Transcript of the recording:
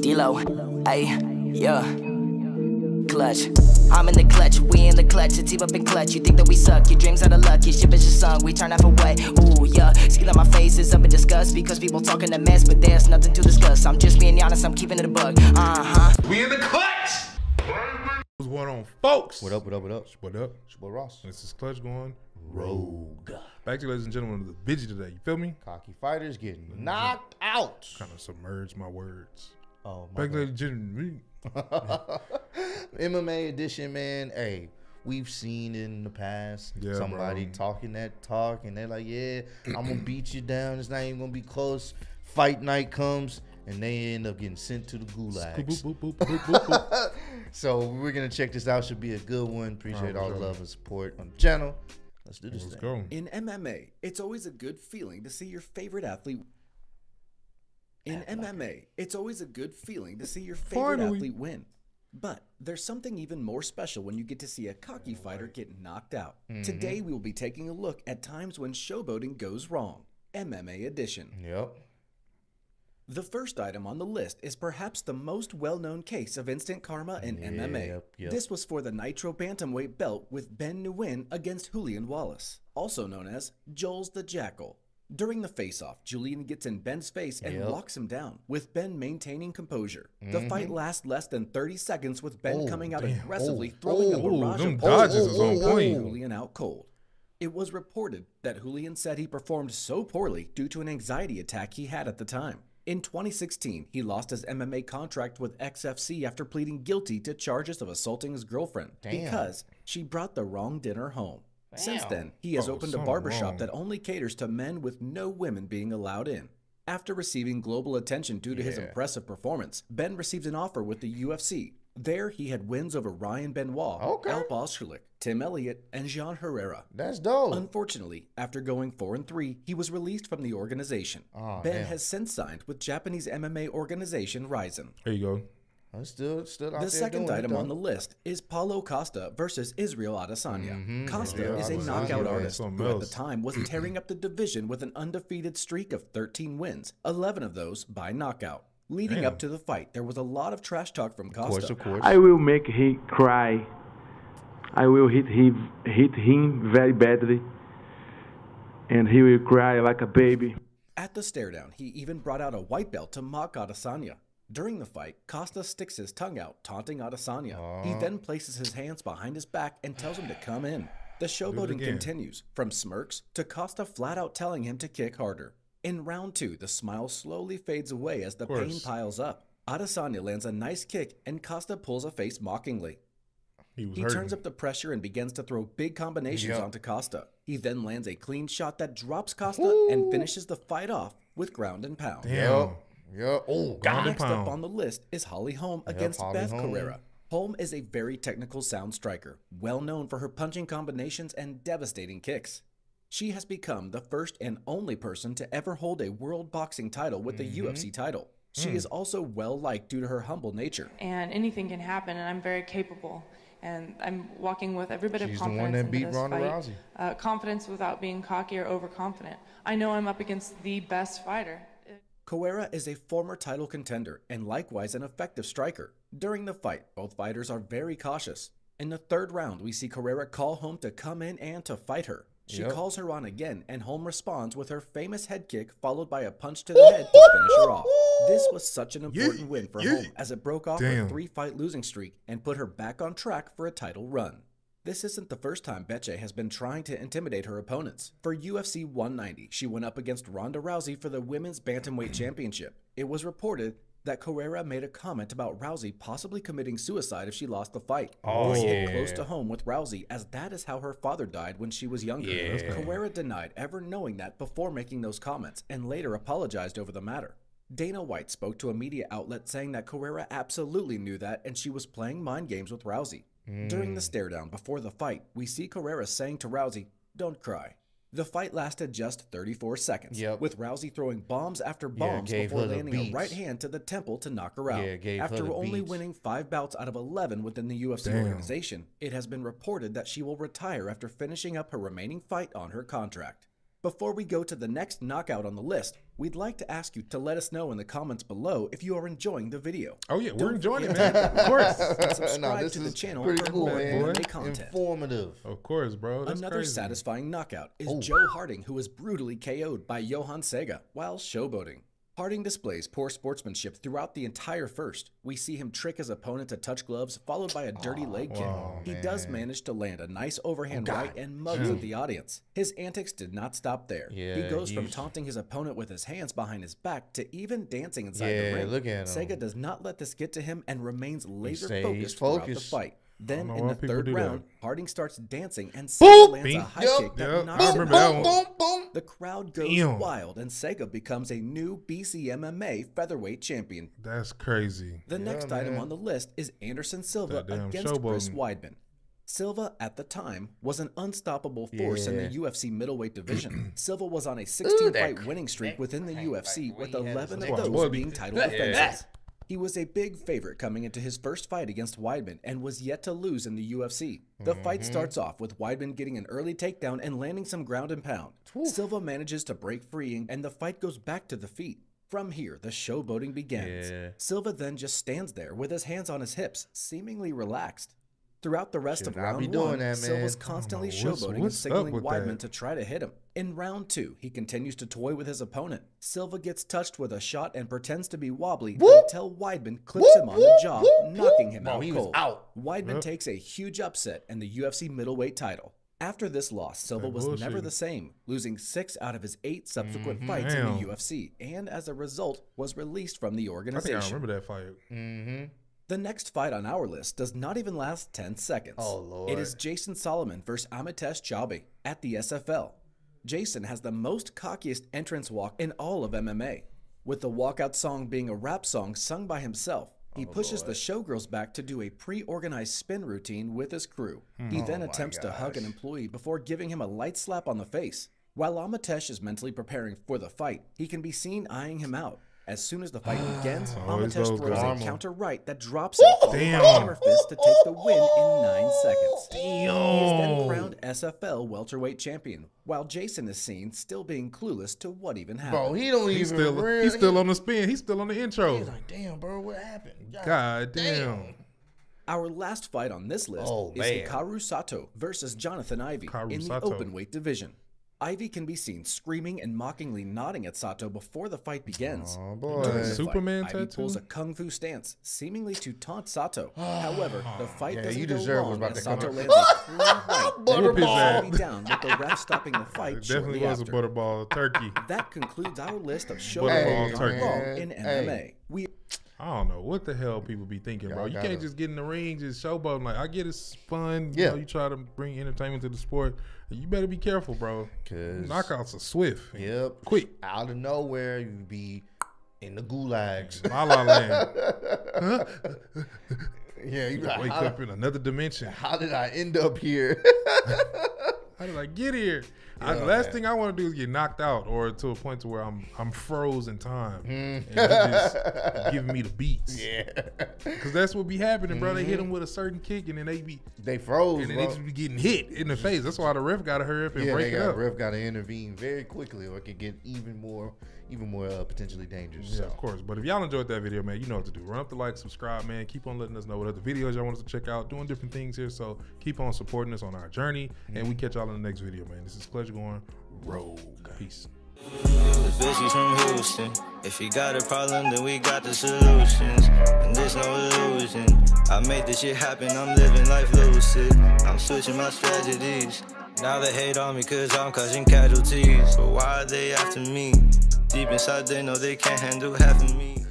D-Lo, ayy, yeah. Clutch. I'm in the clutch, we in the clutch, it's up in clutch. You think that we suck, your dreams are the luck, your ship is just sunk, we turn half away. Ooh, yeah, see that my face is up in disgust because people talking a mess, but there's nothing to discuss. I'm just being honest, I'm keeping it a bug. We in the clutch! What's going on, folks? What up, what up, what up? What up? It's your boy Ross. This is Clutch going Rogue. back to you, ladies and gentlemen, the Bidgie today. You feel me? Cocky fighters getting knocked out. Kind of submerged my words. Oh, my Back to ladies and gentlemen. MMA edition, man. Hey, we've seen it in the past. Yeah, somebody bro. talking that talk, and they're like, yeah, I'm going to beat you down. It's not even going to be close. Fight night comes, and they end up getting sent to the gulags. Boop, boop, boop, boop, boop, boop. So we're going to check this out. Should be a good one. Appreciate all the sure. love and support on the channel. Let's do this Let's thing. go. In MMA, it's always a good feeling to see your favorite athlete. In MMA, it's always a good feeling to see your favorite Finally. athlete win. But there's something even more special when you get to see a cocky fighter get knocked out. Today, we will be taking a look at times when showboating goes wrong. MMA edition. Yep. The first item on the list is perhaps the most well-known case of instant karma in MMA. Yep. This was for the Nitro Bantamweight belt with Ben Nguyen against Julian Wallace, also known as Joel's the Jackal. During the face-off, Julian gets in Ben's face and locks him down, with Ben maintaining composure. The fight lasts less than 30 seconds, with Ben coming out aggressively, throwing a barrage them of dodges is on point. Julian out cold. It was reported that Julian said he performed so poorly due to an anxiety attack he had at the time. In 2016, he lost his MMA contract with XFC after pleading guilty to charges of assaulting his girlfriend because she brought the wrong dinner home. Since then, he has opened a barbershop that only caters to men with no women being allowed in. After receiving global attention due to his impressive performance, Ben received an offer with the UFC. There, he had wins over Ryan Benoit, Alp Austerlich, Tim Elliott, and Jean Herrera. That's dope. Unfortunately, after going 4-3, he was released from the organization. Ben has since signed with Japanese MMA organization Rizin. There you go. I'm still out there The second doing it, item though. on the list is Paulo Costa versus Israel Adesanya. Costa Yeah, is a Adesanya, knockout yeah, artist something who at the else. time was tearing up the division with an undefeated streak of 13 wins, 11 of those by knockout. Leading up to the fight, there was a lot of trash talk from Costa. Of course. I will make him cry. I will hit him very badly, and he will cry like a baby. At the stare down, he even brought out a white belt to mock Adesanya. During the fight, Costa sticks his tongue out, taunting Adesanya. He then places his hands behind his back and tells him to come in. The showboating continues, from smirks to Costa flat out telling him to kick harder. In round 2, the smile slowly fades away as the pain piles up. Adesanya lands a nice kick and Costa pulls a face mockingly. He turns up the pressure and begins to throw big combinations onto Costa. He then lands a clean shot that drops Costa and finishes the fight off with ground and pound. Damn. Yeah. Oh, God. Next up on the list is Holly Holm against Holly Beth Holm. Carrera. Holm is a very technical sound striker, well known for her punching combinations and devastating kicks. She has become the first and only person to ever hold a world boxing title with the UFC title. She is also well liked due to her humble nature. And anything can happen, and I'm very capable. And I'm walking with every bit of She's the confidence one that into beat this Ronda fight. Rousey. Confidence without being cocky or overconfident. I know I'm up against the best fighter. Carrera is a former title contender and likewise an effective striker. During the fight, both fighters are very cautious. In the third round, we see Carrera call Holm to come in and to fight her. She calls her on again, and Holm responds with her famous head kick, followed by a punch to the head to finish her off. This was such an important win for Holm, as it broke off her 3-fight losing streak and put her back on track for a title run. This isn't the first time Betche has been trying to intimidate her opponents. For UFC 190, she went up against Ronda Rousey for the Women's Bantamweight Championship. It was reported that Carrera made a comment about Rousey possibly committing suicide if she lost the fight. This hit close to home with Rousey, as that is how her father died when she was younger. Carrera denied ever knowing that before making those comments, and later apologized over the matter. Dana White spoke to a media outlet saying that Carrera absolutely knew that and she was playing mind games with Rousey. During the stare down before the fight, we see Carrera saying to Rousey, "Don't cry." The fight lasted just 34 seconds, with Rousey throwing bombs after bombs before landing a right hand to the temple to knock her out. After only winning 5 bouts out of 11 within the UFC organization, it has been reported that she will retire after finishing up her remaining fight on her contract. Before we go to the next knockout on the list, We'd like to ask you to let us know in the comments below if you are enjoying the video. Oh yeah, we're Don't enjoying it, forget man. Of course. and subscribe No, this to the is channel pretty for cool, more man. MMA content. Informative. Of course, bro. That's Another crazy. satisfying knockout is Oh. Joe Harding, who was brutally KO'd by Johan Sega while showboating. Harding displays poor sportsmanship throughout the entire first. We see him trick his opponent to touch gloves, followed by a dirty leg kick. wow, He does manage to land a nice overhand right and mugs at the audience. His antics did not stop there. Yeah, he goes from he's- taunting his opponent with his hands behind his back to even dancing inside Yeah, the ring. look at him. Sega does not let this get to him and remains laser stays focused throughout the focused. fight. Then know in why the people third do that. round, Harding starts dancing and Boom! Sega lands a Bing. high Yup. kick that Yep, knocks I him remember out. that one. Boom, boom. The crowd goes Damn. wild and Sega becomes a new BCMMA featherweight champion. That's crazy. The next item on the list is Anderson Silva That damn against Chris showboating. Weidman. Silva, at the time, was an unstoppable force in the UFC middleweight division. Silva was on a 16-fight winning streak within the UFC, with 11 of those Boy, being title defenses. He was a big favorite coming into his first fight against Weidman and was yet to lose in the UFC. The fight starts off with Weidman getting an early takedown and landing some ground and pound. Silva manages to break free and the fight goes back to the feet. From here, the showboating begins. Yeah. Silva then just stands there with his hands on his hips, seemingly relaxed. Throughout the rest Should of not round be doing one, that, Silva's man. constantly I don't know. showboating and What's up signaling with Weidman that? to try to hit him. In round two, he continues to toy with his opponent. Silva gets touched with a shot and pretends to be wobbly until Weidman clips him on the jaw, knocking him out he was cold. out. Weidman takes a huge upset in the UFC middleweight title. After this loss, Silva was never bullshit. the same, losing 6 out of his 8 subsequent fights Damn. in the UFC, and as a result, was released from the I think organization. I remember that fight. The next fight on our list does not even last 10 seconds. Oh, Lord. It is Jason Solomon versus Amitesh Chaubey at the SFL. Jason has the most cockiest entrance walk in all of MMA, with the walkout song being a rap song sung by himself. He pushes the showgirls back to do a pre-organized spin routine with his crew. He then attempts to hug an employee before giving him a light slap on the face. While Amitesh is mentally preparing for the fight, he can be seen eyeing him out. As soon as the fight begins, Always Amitesh those throws guys. a counter right that drops him, followed by a hammer fist to take the win in 9 seconds. He is then crowned SFL welterweight champion, while Jason is seen still being clueless to what even happened. Bro, he don't He's even still, really. he's still on the spin. He's still on the intro. He's like, damn, bro, what happened? God damn. Our last fight on this list Oh, is man. Hikaru Sato versus Jonathan Ivey Hikaru in the Sato. openweight division. Ivey can be seen screaming and mockingly nodding at Sato before the fight begins. Oh, boy. During the Superman fight, Ivey tattoo? pulls a kung fu stance, seemingly to taunt Sato. However, the fight Yeah, doesn't you go deserve long what's about as to come Sato up. lands a clean right that Whoop his puts ass. Ivey down, with the ref stopping the fight It definitely shortly was after. a butterball turkey. That concludes our list of Butterball showdown gone turkey. wrong in Hey. MMA. We I don't know what the hell people be thinking, bro. Y'all You gotta- can't just get in the ring, just showboating. Like, I get it's fun. Yeah. You know, you try to bring entertainment to the sport. You better be careful, bro. 'Cause- Knockouts are swift. Yep. Quick. Out of nowhere, you be in the gulags. La La Land. Yeah, you like, Wake how, up in another dimension. how did I end up here? How did I get here? The Yeah, last man. thing I want to do is get knocked out or to a point to where I'm froze in time. And you just giving me the beats. Yeah. Because that's what be happening, bro. They hit them with a certain kick and then They froze, and then bro. they just be getting hit in the face. That's why the ref got to hurry up and Yeah, break it up. ref got to intervene very quickly, or it could get even more potentially dangerous. Yeah, So. of course. But if y'all enjoyed that video, man, you know what to do. Run up the like, subscribe, man. Keep on letting us know what other videos y'all want us to check out. Doing different things here. So keep on supporting us on our journey. And we catch y'all in the next video, man. This is Pleasure going rogue. Peace. Bitch, she's from Houston. If you got a problem, then we got the solutions. And there's no illusion. I made this shit happen, I'm living life lucid. I'm switching my strategies. Now they hate on me cause I'm causing casualties. But why are they after me? Deep inside they know they can't handle half of me.